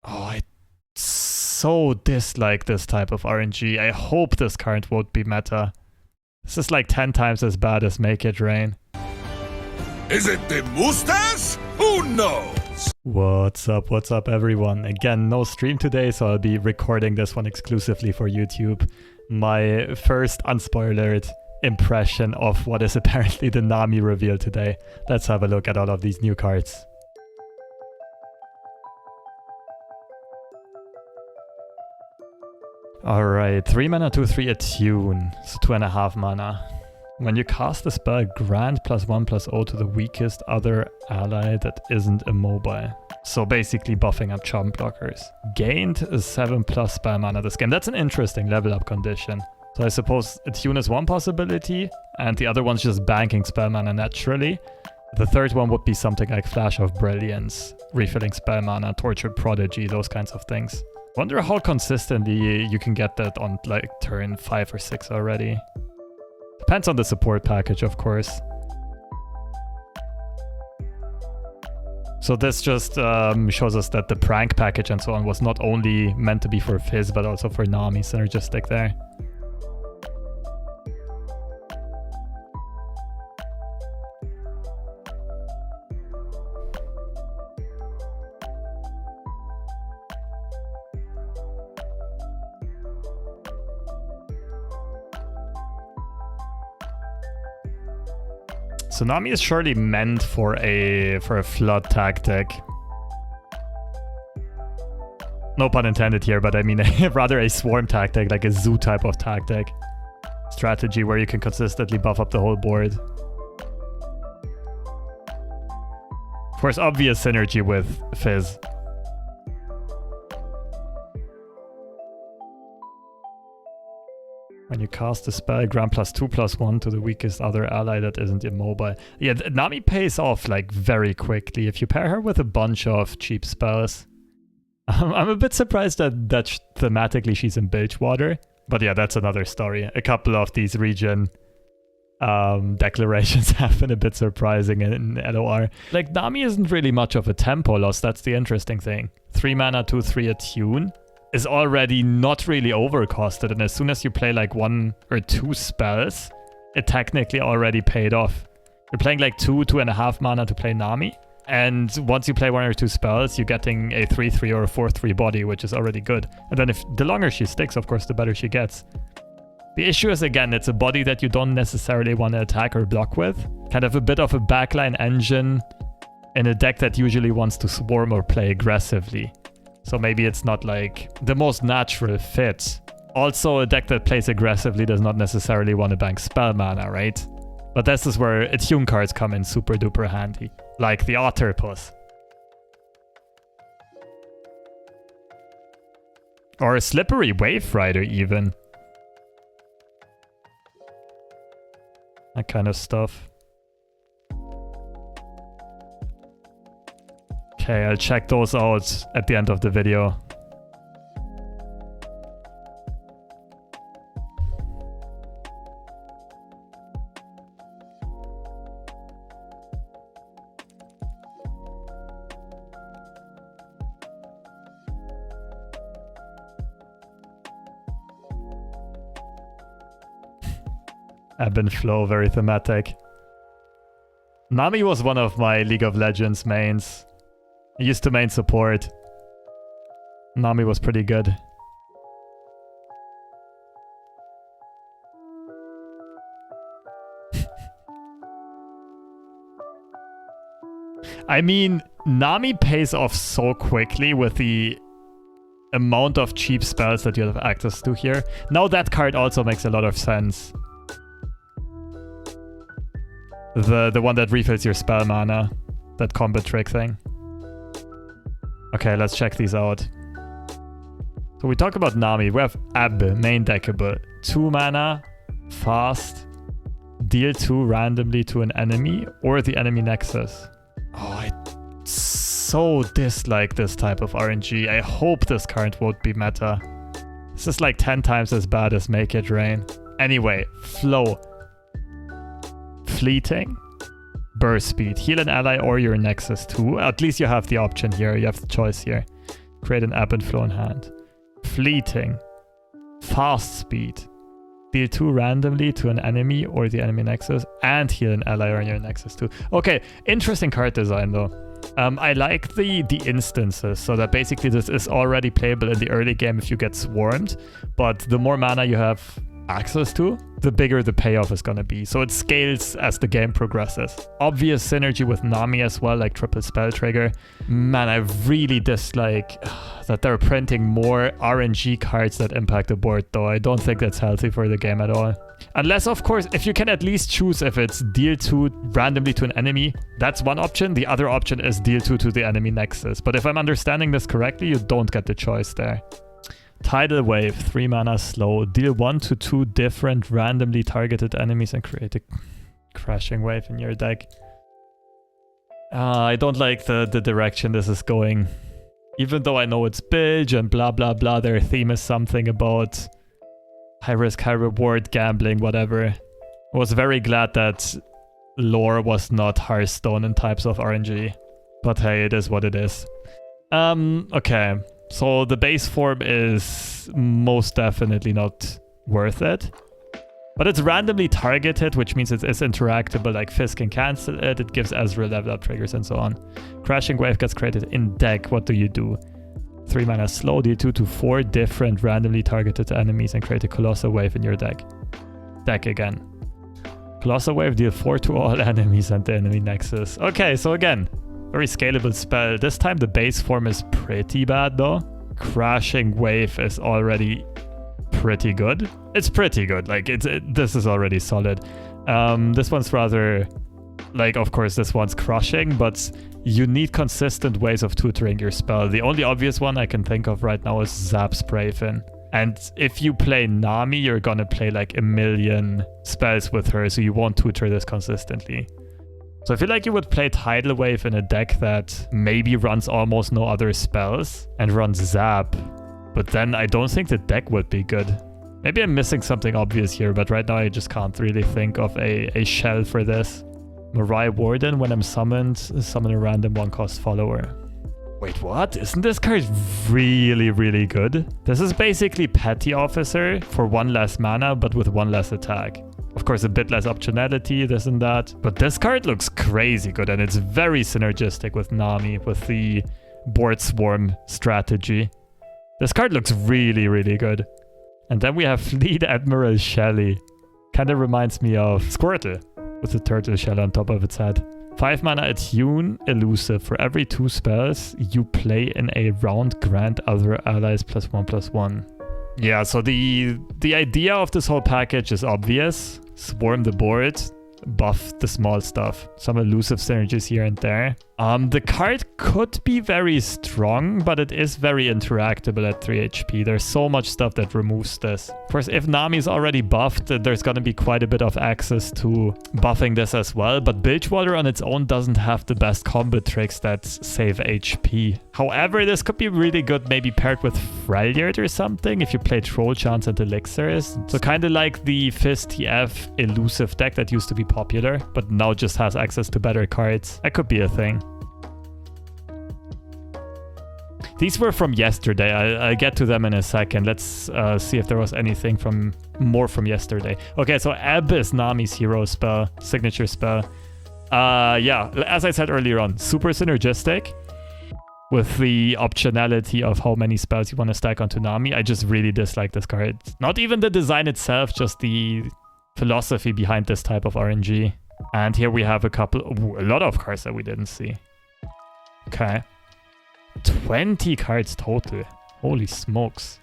Oh, I so dislike this type of RNG. I hope this card won't be meta. This is like 10 times as bad as Make It Rain. Is it the mustache? Who knows? What's up everyone? Again, no stream today, so I'll be recording this one exclusively for YouTube. My first unspoilered impression of what is apparently the Nami reveal today. Let's have a look at all of these new cards. Alright, 3 mana, 2/3 Attune, so 2.5 mana. When you cast a spell, grant +1/+0 to the weakest other ally that isn't immobile. So basically buffing up charm blockers. Gained a 7+ spell mana this game. That's an interesting level up condition. So I suppose Attune is one possibility, and the other one's just banking spell mana naturally. The third one would be something like Flash of Brilliance, refilling spell mana, Tortured Prodigy, those kinds of things. Wonder how consistently you can get that on like turn 5 or 6 already. Depends on the support package, of course. So this just shows us that the prank package and so on was not only meant to be for Fizz, but also for Nami, synergistic there. So Nami is surely meant for a flood tactic. No pun intended here, but I mean rather a swarm tactic, like a zoo type of tactic. Strategy where you can consistently buff up the whole board. Of course, obvious synergy with Fizz. When you cast a spell, grant +2/+1 to the weakest other ally that isn't immobile. Yeah, Nami pays off like very quickly if you pair her with a bunch of cheap spells. I'm a bit surprised that thematically she's in Bilgewater. But yeah, that's another story. A couple of these region declarations have been a bit surprising in LOR. Like, Nami isn't really much of a tempo loss, that's the interesting thing. 3 mana, 2/3 Attune is already not really overcosted, and as soon as you play like 1 or 2 spells, it technically already paid off. You're playing like 2.5 mana to play Nami, and once you play 1 or 2 spells, you're getting a 3/3 or a 4/3 body, which is already good. And then if the longer she sticks, of course, the better she gets. The issue is, again, it's a body that you don't necessarily want to attack or block with. Kind of a bit of a backline engine in a deck that usually wants to swarm or play aggressively. So maybe it's not like the most natural fit. Also, a deck that plays aggressively does not necessarily want to bank spell mana, right? But this is where Attune cards come in super duper handy. Like the Otterpuss. Or a Slippery Wave Rider even. That kind of stuff. Okay, I'll check those out at the end of the video. Ebb and flow, very thematic. Nami was one of my League of Legends mains. I used to main support. Nami was pretty good. I mean, Nami pays off so quickly with the amount of cheap spells that you have access to here. Now that card also makes a lot of sense. The one that refills your spell mana. That combat trick thing. Okay, let's check these out. So we talk about Nami. We have Ebb, main deckable. 2 mana, fast, deal 2 randomly to an enemy or the enemy nexus. Oh, I so dislike this type of RNG. I hope this card won't be meta. This is like 10 times as bad as Make It Rain. Anyway, flow. Fleeting. Burst speed. Heal an ally or your nexus too. At least you have the option here. You have the choice here. Create an ebb and flow in hand. Fleeting. Fast speed. Deal 2 randomly to an enemy or the enemy nexus and heal an ally on your nexus too. Okay, interesting card design though. I like the instances, so that basically this is already playable in the early game if you get swarmed, but the more mana you have access to, the bigger the payoff is gonna be. So it scales as the game progresses. Obvious synergy with Nami as well, like triple spell trigger. Man, I really dislike that they're printing more RNG cards that impact the board though. I don't think that's healthy for the game at all. Unless, of course, if you can at least choose if it's deal 2 randomly to an enemy, that's one option. The other option is deal 2 to the enemy nexus. But if I'm understanding this correctly, you don't get the choice there. Tidal Wave, 3 mana slow. Deal 1 to 2 different randomly targeted enemies and create a crashing wave in your deck. I don't like the direction this is going. Even though I know it's bilge and blah blah blah, their theme is something about high risk, high reward, gambling, whatever. I was very glad that lore was not Hearthstone in types of RNG. But hey, it is what it is. Okay. So the base form is most definitely not worth it. But it's randomly targeted, which means it's interactable, like Fizz can cancel it, it gives Ezreal level up triggers and so on. Crashing Wave gets created in deck, what do? 3 mana slow, deal 2 to 4 different randomly targeted enemies and create a Colossal Wave in your deck. Deck again. Colossal Wave, deal 4 to all enemies and the enemy nexus. Okay, so again, very scalable spell. This time the base form is pretty bad though. Crashing Wave is already pretty good. It's pretty good. Like this is already solid. This one's rather like, of course this one's crushing, but you need consistent ways of tutoring your spell. The only obvious one I can think of right now is Zap Sprayfin. And if you play Nami, you're gonna play like a million spells with her, so you won't tutor this consistently. So I feel like you would play Tidal Wave in a deck that maybe runs almost no other spells and runs Zap. But then I don't think the deck would be good. Maybe I'm missing something obvious here, but right now I just can't really think of a shell for this. Mirai Warden, when I'm summoned, summon a random 1-cost follower. Wait, what? Isn't this card really, really good? This is basically Petty Officer for 1 less mana, but with 1 less attack. Of course, a bit less optionality, this and that. But this card looks crazy good, and it's very synergistic with Nami, with the board swarm strategy. This card looks really, really good. And then we have Fleet Admiral Shelly. Kind of reminds me of Squirtle, with the turtle shell on top of its head. 5 mana Attune, elusive. For every 2 spells you play in a round, grant other allies +1/+1. Yeah, so the idea of this whole package is obvious. Swarm the board, buff the small stuff. Some elusive synergies here and there. The card could be very strong, but it is very interactable at 3 HP. There's so much stuff that removes this. Of course, if Nami is already buffed, there's gonna be quite a bit of access to buffing this as well, but Bilgewater on its own doesn't have the best combo tricks that save HP. However, this could be really good maybe paired with Freljord or something if you play Troll Chants and Elixirs. So kind of like the Fizz TF elusive deck that used to be popular, but now just has access to better cards. That could be a thing. These were from yesterday. I'll get to them in a second. Let's see if there was anything more from yesterday. Okay, so Ebb is Nami's hero spell, signature spell. Yeah, as I said earlier on, super synergistic with the optionality of how many spells you want to stack onto Nami. I just really dislike this card. Not even the design itself, just the philosophy behind this type of RNG. And here we have a lot of cards that we didn't see. Okay. 20 cards total. Holy smokes.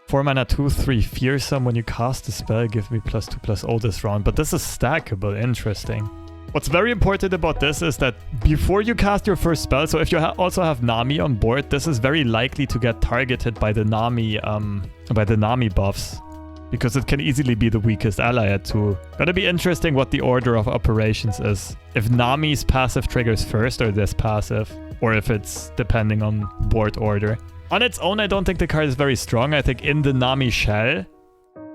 4 mana 2/3 fearsome. When you cast a spell, give me +2/+0 this round. But this is stackable. Interesting. What's very important about this is that before you cast your first spell, so if you also have Nami on board, this is very likely to get targeted by the Nami buffs, because it can easily be the weakest ally at 2. Gonna be interesting what the order of operations is. If Nami's passive triggers first or this passive, or if it's depending on board order. On its own, I don't think the card is very strong. I think in the Nami shell,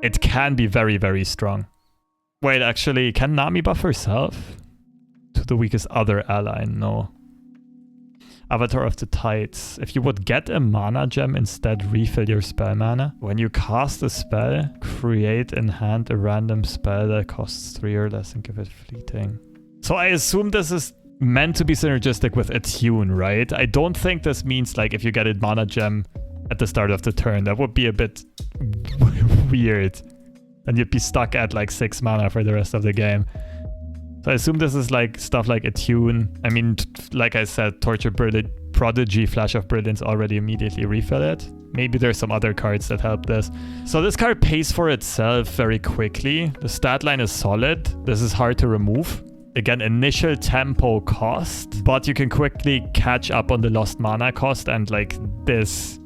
it can be very, very strong. Wait, actually, can Nami buff herself? To the weakest other ally? No. Avatar of the Tides. If you would get a mana gem, instead refill your spell mana. When you cast a spell, create in hand a random spell that costs 3 or less and give it fleeting. So I assume this is meant to be synergistic with Attune, right? I don't think this means like if you get a mana gem at the start of the turn. That would be a bit weird. And you'd be stuck at like 6 mana for the rest of the game. So I assume this is like stuff like Attune. I mean, like I said, Torture Prodigy, Flash of Brilliance already immediately refill it. Maybe there's some other cards that help this. So this card pays for itself very quickly. The stat line is solid. This is hard to remove. Again, initial tempo cost, but you can quickly catch up on the lost mana cost, and like this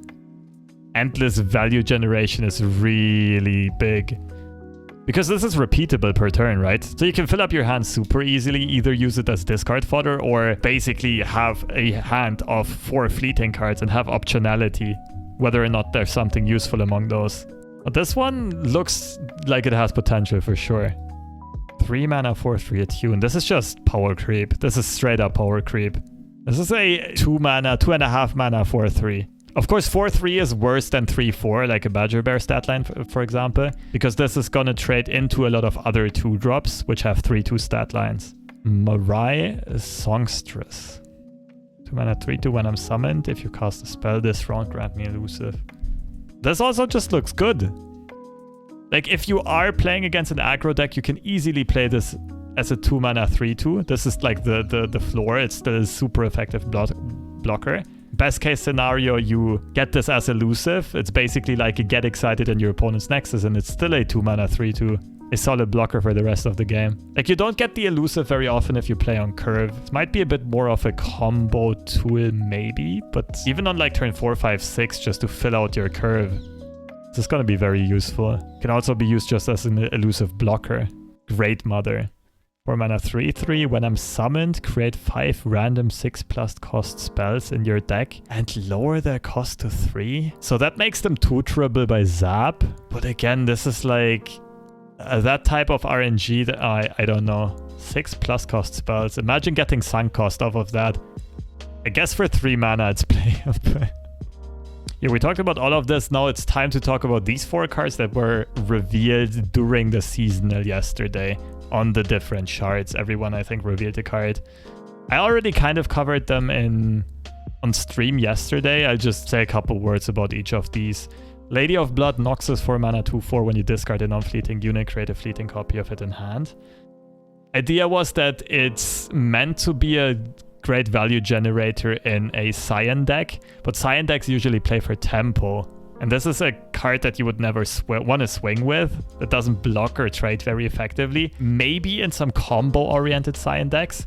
endless value generation is really big. Because this is repeatable per turn, right? So you can fill up your hand super easily, either use it as discard fodder or basically have a hand of 4 fleeting cards and have optionality, whether or not there's something useful among those. But this one looks like it has potential for sure. 3 mana, 4/3 Attune. This is just power creep. This is straight up power creep. This is a 2 mana, 2.5 mana, 4/3. Of course, 4/3 is worse than 3/4, like a Badger Bear stat line, for example, because this is going to trade into a lot of other 2-drops, which have 3/2 stat lines. Marai Songstress. 2 mana, 3/2 when I'm summoned. If you cast a spell this round, grant me elusive. This also just looks good. Like, if you are playing against an aggro deck, you can easily play this as a 2 mana, 3/2. This is like the floor. It's still a super effective blocker. Best case scenario, you get this as elusive. It's basically like you get excited in your opponent's Nexus, and it's still a 2 mana 3/2. A solid blocker for the rest of the game. Like, you don't get the elusive very often if you play on curve. It might be a bit more of a combo tool maybe, but even on like turn 4, 5, 6, just to fill out your curve, this is going to be very useful. It can also be used just as an elusive blocker. Great Mother. 4 mana 3/3. When I'm summoned, create 5 random 6+ cost spells in your deck and lower their cost to 3. So that makes them tutorable by Zap. But again, this is like that type of RNG that I don't know. 6+ cost spells. Imagine getting sunk cost off of that. I guess for 3 mana it's playable. Yeah, we talked about all of this. Now it's time to talk about these 4 cards that were revealed during the seasonal yesterday. On the different shards. Everyone, I think, revealed a card. I already kind of covered them on stream yesterday. I'll just say a couple words about each of these. Lady of Blood, Noxus, 4 mana, 2/4. When you discard a non-fleeting unit, create a fleeting copy of it in hand. Idea was that it's meant to be a great value generator in a Cyan deck, but Cyan decks usually play for tempo. And this is a card that you would never want to swing with. That doesn't block or trade very effectively. Maybe in some combo-oriented Cyan decks.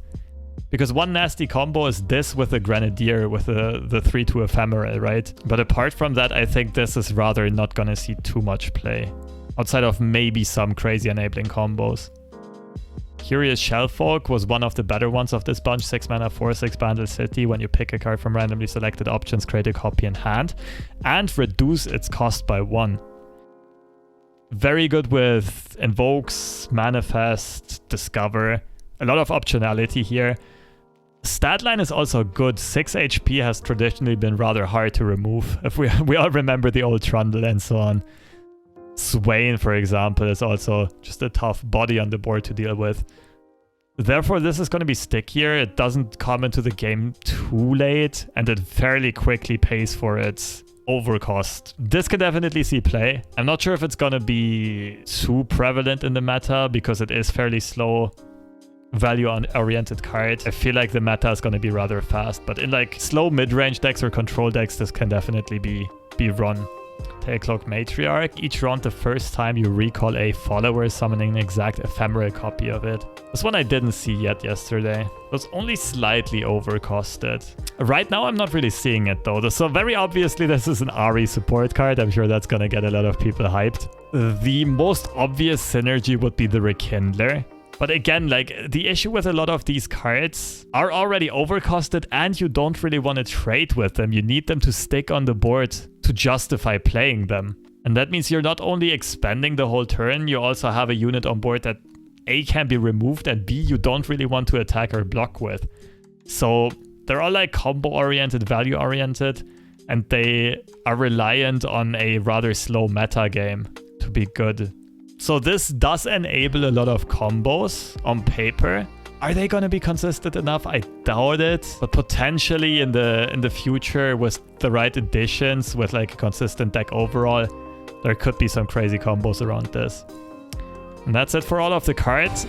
Because one nasty combo is this with a Grenadier with the 3/2 Ephemeral, right? But apart from that, I think this is rather not going to see too much play. Outside of maybe some crazy enabling combos. Curious Shellfolk was one of the better ones of this bunch. 6 mana, 4/6 Bandle City. When you pick a card from randomly selected options, create a copy in hand and reduce its cost by 1. Very good with Invokes, Manifest, Discover. A lot of optionality here. Stat line is also good. 6 HP has traditionally been rather hard to remove. If we all remember the old Trundle and so on. Swain, for example, is also just a tough body on the board to deal with. Therefore, this is going to be stickier. It doesn't come into the game too late, and it fairly quickly pays for its overcost. This could definitely see play. I'm not sure if it's going to be too prevalent in the meta, because it is fairly slow value-oriented card. I feel like the meta is going to be rather fast, but in like slow mid-range decks or control decks, this can definitely be run. Tailcloak Matriarch. Each round, the first time you recall a follower, summoning an exact ephemeral copy of it. This one I didn't see yet yesterday. It was only slightly overcosted. Right now, I'm not really seeing it though. So very obviously, this is an Ari support card. I'm sure that's gonna get a lot of people hyped. The most obvious synergy would be the Rekindler. But again, like, the issue with a lot of these cards are already overcosted and you don't really want to trade with them. You need them to stick on the board to justify playing them. And that means you're not only expending the whole turn, you also have a unit on board that A, can be removed, and B, you don't really want to attack or block with. So They're all like combo-oriented, value-oriented, and they are reliant on a rather slow meta game to be good. So this does enable a lot of combos on paper. Are they gonna be consistent enough? I doubt it. But potentially in the future, with the right additions, with like a consistent deck overall, there could be some crazy combos around this. And that's it for all of the cards.